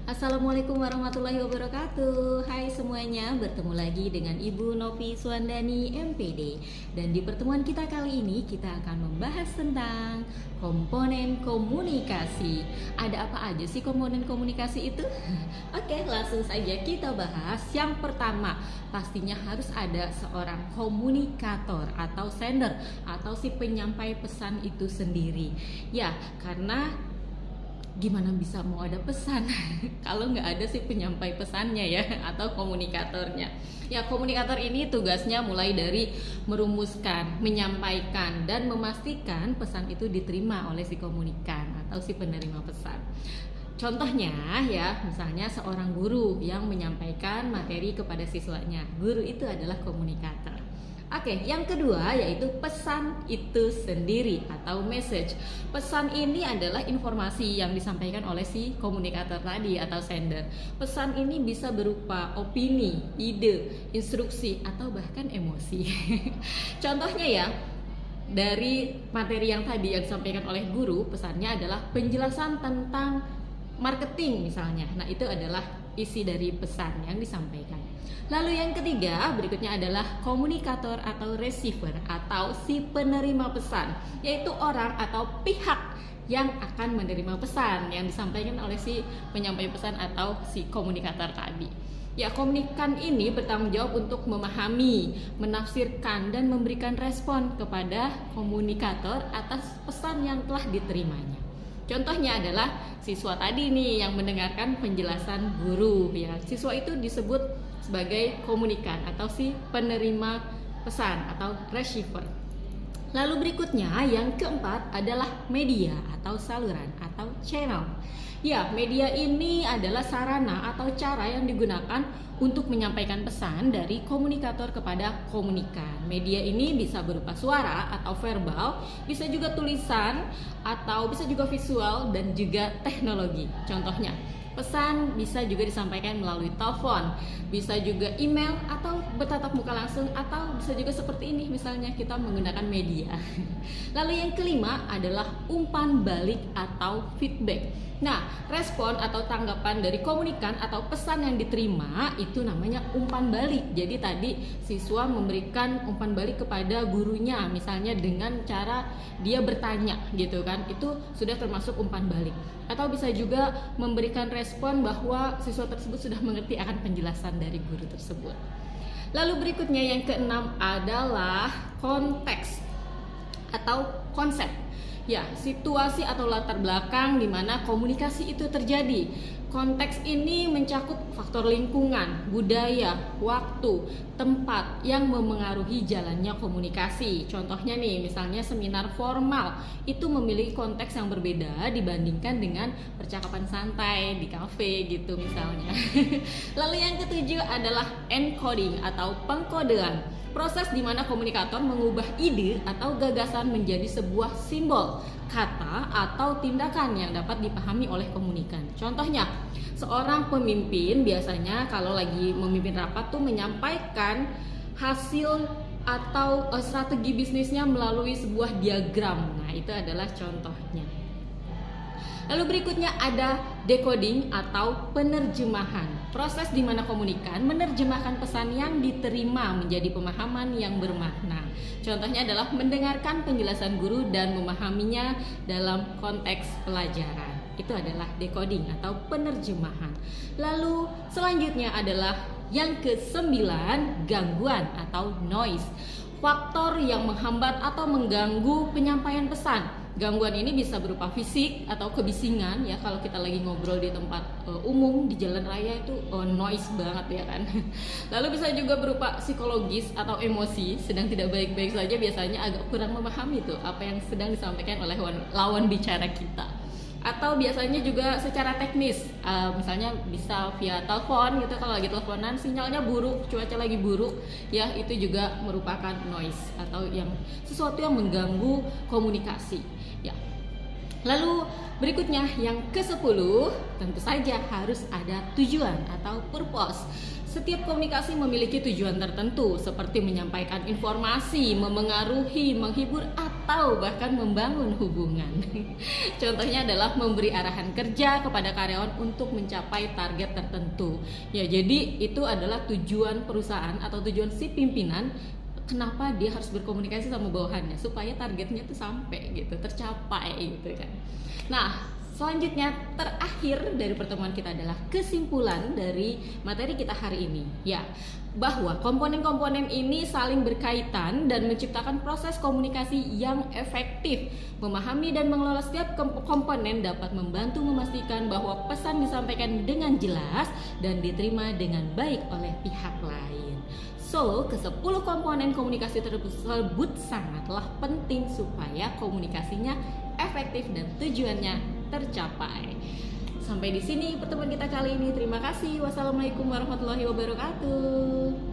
Assalamualaikum warahmatullahi wabarakatuh. Hai semuanya, bertemu lagi dengan Ibu Novi Suandani MPD. Dan di pertemuan kita kali ini kita akan membahas tentang komponen komunikasi. Ada apa aja sih komponen komunikasi itu? Oke, langsung saja kita bahas. Yang pertama, pastinya harus ada seorang komunikator atau sender atau si penyampai pesan itu sendiri. Ya, karena gimana bisa mau ada pesan kalau nggak ada si penyampai pesannya ya atau komunikatornya. Ya, komunikator ini tugasnya mulai dari merumuskan, menyampaikan, dan memastikan pesan itu diterima oleh si komunikan atau si penerima pesan. Contohnya ya, misalnya seorang guru yang menyampaikan materi kepada siswanya. Guru itu adalah komunikator. Oke, yang kedua yaitu pesan itu sendiri atau message. Pesan ini adalah informasi yang disampaikan oleh si komunikator tadi atau sender. Pesan ini bisa berupa opini, ide, instruksi, atau bahkan emosi. Contohnya ya, dari materi yang tadi yang disampaikan oleh guru, pesannya adalah penjelasan tentang marketing misalnya. Nah, itu adalah isi dari pesan yang disampaikan. Lalu yang ketiga berikutnya adalah komunikator atau receiver atau si penerima pesan, yaitu orang atau pihak yang akan menerima pesan yang disampaikan oleh si penyampai pesan atau si komunikator tadi. Ya, komunikan ini bertanggung jawab untuk memahami, menafsirkan, dan memberikan respon kepada komunikator atas pesan yang telah diterimanya. Contohnya adalah siswa tadi nih yang mendengarkan penjelasan guru ya. Siswa itu disebut sebagai komunikan atau si penerima pesan atau receiver. Lalu berikutnya yang keempat adalah media atau saluran atau channel. Ya, media ini adalah sarana atau cara yang digunakan untuk menyampaikan pesan dari komunikator kepada komunikan. Media ini bisa berupa suara atau verbal, bisa juga tulisan, atau bisa juga visual dan juga teknologi. Contohnya, pesan bisa juga disampaikan melalui telepon, bisa juga email atau bertatap muka langsung, atau bisa juga seperti ini misalnya kita menggunakan media. Lalu yang kelima adalah umpan balik atau feedback. Nah, respon atau tanggapan dari komunikan atau pesan yang diterima itu namanya umpan balik. Jadi tadi siswa memberikan umpan balik kepada gurunya misalnya dengan cara dia bertanya gitu kan. Itu sudah termasuk umpan balik. Atau bisa juga memberikan respon bahwa siswa tersebut sudah mengerti akan penjelasan dari guru tersebut. Lalu berikutnya yang keenam adalah konteks atau konsep. Ya, situasi atau latar belakang di mana komunikasi itu terjadi. Konteks ini mencakup faktor lingkungan, budaya, waktu, tempat yang memengaruhi jalannya komunikasi. Contohnya nih, misalnya seminar formal itu memiliki konteks yang berbeda dibandingkan dengan percakapan santai di kafe gitu misalnya. Lalu yang ketujuh adalah encoding atau pengkodean. Proses di mana komunikator mengubah ide atau gagasan menjadi sebuah simbol, kata, atau tindakan yang dapat dipahami oleh komunikan. Contohnya, seorang pemimpin biasanya kalau lagi memimpin rapat tuh menyampaikan hasil atau strategi bisnisnya melalui sebuah diagram. Nah, itu adalah contohnya. Lalu berikutnya ada decoding atau penerjemahan. Proses di mana komunikan menerjemahkan pesan yang diterima menjadi pemahaman yang bermakna. Contohnya adalah mendengarkan penjelasan guru dan memahaminya dalam konteks pelajaran. Itu adalah decoding atau penerjemahan. Lalu selanjutnya adalah yang ke-9, gangguan atau noise. Faktor yang menghambat atau mengganggu penyampaian pesan. Gangguan ini bisa berupa fisik atau kebisingan ya, kalau kita lagi ngobrol di tempat umum di jalan raya itu noise banget ya kan. Lalu bisa juga berupa psikologis atau emosi, sedang tidak baik-baik saja biasanya agak kurang memahami tuh apa yang sedang disampaikan oleh lawan bicara kita. Atau biasanya juga secara teknis, misalnya bisa via telepon gitu, kalau lagi teleponan sinyalnya buruk, cuaca lagi buruk ya, itu juga merupakan noise atau yang sesuatu yang mengganggu komunikasi ya. Lalu berikutnya yang ke-10, tentu saja harus ada tujuan atau purpose. Setiap komunikasi memiliki tujuan tertentu, seperti menyampaikan informasi, memengaruhi, menghibur, atau bahkan membangun hubungan. Contohnya adalah memberi arahan kerja kepada karyawan untuk mencapai target tertentu. Ya, jadi itu adalah tujuan perusahaan atau tujuan si pimpinan. Kenapa dia harus berkomunikasi sama bawahannya supaya targetnya tuh sampai gitu, tercapai gitu kan. Nah, selanjutnya terakhir dari pertemuan kita adalah kesimpulan dari materi kita hari ini, ya, bahwa komponen-komponen ini saling berkaitan dan menciptakan proses komunikasi yang efektif. Memahami dan mengelola setiap komponen dapat membantu memastikan bahwa pesan disampaikan dengan jelas dan diterima dengan baik oleh pihak lain. So, ke-10 komponen komunikasi tersebut sangatlah penting supaya komunikasinya efektif dan tujuannya tercapai. Sampai di sini pertemuan kita kali ini. Terima kasih. Wassalamualaikum warahmatullahi wabarakatuh.